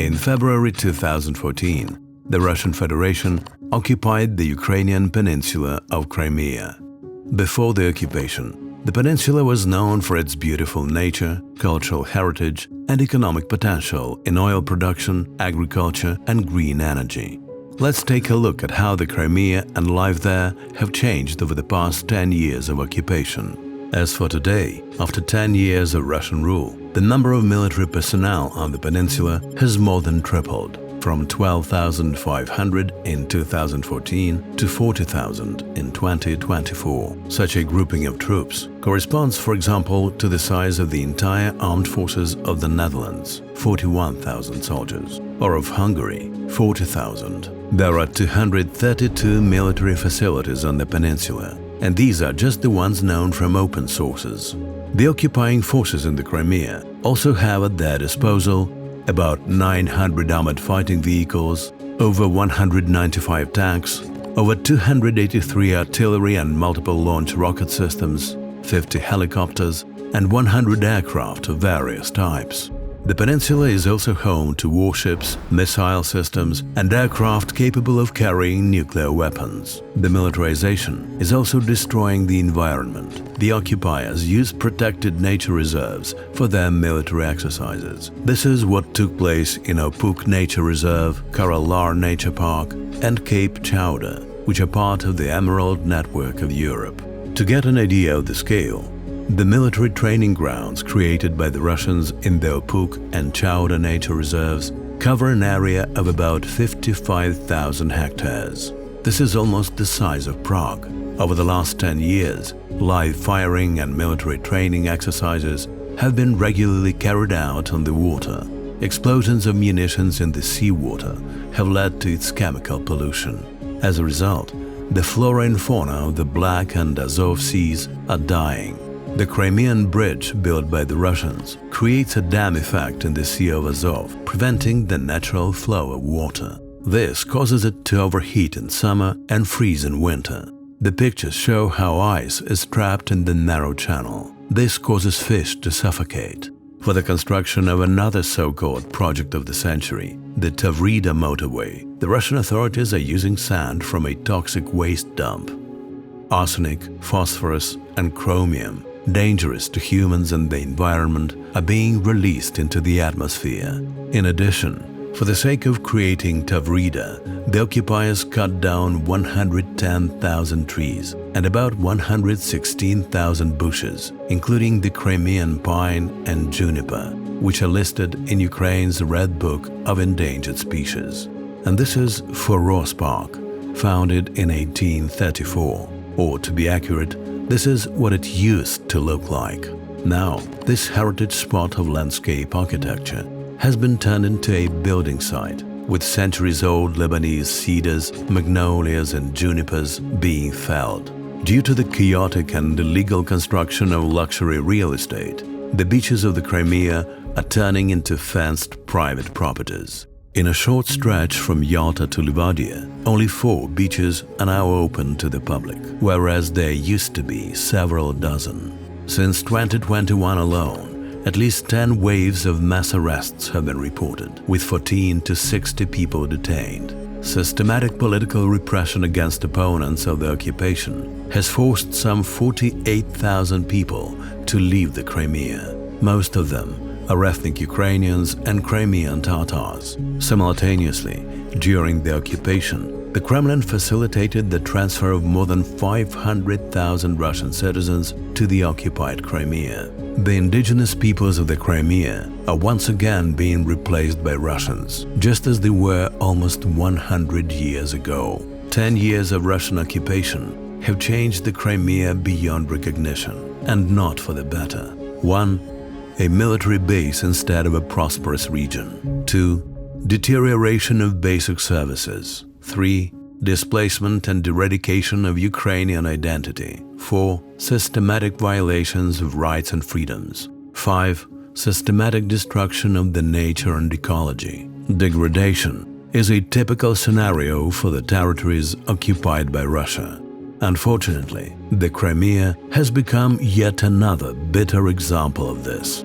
In February 2014, the Russian Federation occupied the Ukrainian peninsula of Crimea. Before the occupation, the peninsula was known for its beautiful nature, cultural heritage, and economic potential in oil production, agriculture, and green energy. Let's take a look at how the Crimea and life there have changed over the past 10 years of occupation. As for today, after 10 years of Russian rule, the number of military personnel on the peninsula has more than tripled, from 12,500 in 2014 to 40,000 in 2024. Such a grouping of troops corresponds, for example, to the size of the entire armed forces of the Netherlands, 41,000 soldiers, or of Hungary, 40,000. There are 232 military facilities on the peninsula, and these are just the ones known from open sources. The occupying forces in the Crimea also have at their disposal about 900 armored fighting vehicles, over 195 tanks, over 283 artillery and multiple launch rocket systems, 50 helicopters, and 100 aircraft of various types. The peninsula is also home to warships, missile systems, and aircraft capable of carrying nuclear weapons. The militarization is also destroying the environment. The occupiers use protected nature reserves for their military exercises. This is what took place in Opuk Nature Reserve, Karalar Nature Park, and Cape Chowder, which are part of the Emerald Network of Europe. To get an idea of the scale, the military training grounds created by the Russians in the Opuk and Chowder nature reserves cover an area of about 55,000 hectares. This is almost the size of Prague. Over the last 10 years, live firing and military training exercises have been regularly carried out on the water. Explosions of munitions in the seawater have led to its chemical pollution. As a result, the flora and fauna of the Black and Azov seas are dying. The Crimean bridge built by the Russians creates a dam effect in the Sea of Azov, preventing the natural flow of water. This causes it to overheat in summer and freeze in winter. The pictures show how ice is trapped in the narrow channel. This causes fish to suffocate. For the construction of another so-called project of the century, the Tavrida motorway, the Russian authorities are using sand from a toxic waste dump. Arsenic, phosphorus, and chromium, dangerous to humans and the environment, are being released into the atmosphere. In addition, for the sake of creating Tavrida, the occupiers cut down 110,000 trees and about 116,000 bushes, including the Crimean pine and juniper, which are listed in Ukraine's Red Book of Endangered Species. And this is Foros Park, founded in 1834. Or, to be accurate, this is what it used to look like. Now, this heritage spot of landscape architecture has been turned into a building site, with centuries-old Lebanese cedars, magnolias, and junipers being felled. Due to the chaotic and illegal construction of luxury real estate, the beaches of the Crimea are turning into fenced private properties. In a short stretch from Yalta to Livadia, only 4 beaches are now open to the public, whereas there used to be several dozen. Since 2021 alone, at least 10 waves of mass arrests have been reported, with 14 to 60 people detained. Systematic political repression against opponents of the occupation has forced some 48,000 people to leave the Crimea, most of them are ethnic Ukrainians and Crimean Tatars. Simultaneously, during the occupation, the Kremlin facilitated the transfer of more than 500,000 Russian citizens to the occupied Crimea. The indigenous peoples of the Crimea are once again being replaced by Russians, just as they were almost 100 years ago. 10 years of Russian occupation have changed the Crimea beyond recognition, and not for the better. 1. A military base instead of a prosperous region. 2. Deterioration of basic services. 3. Displacement and eradication of Ukrainian identity. 4. Systematic violations of rights and freedoms. 5. Systematic destruction of the nature and ecology. Degradation is a typical scenario for the territories occupied by Russia. Unfortunately, the Crimea has become yet another bitter example of this.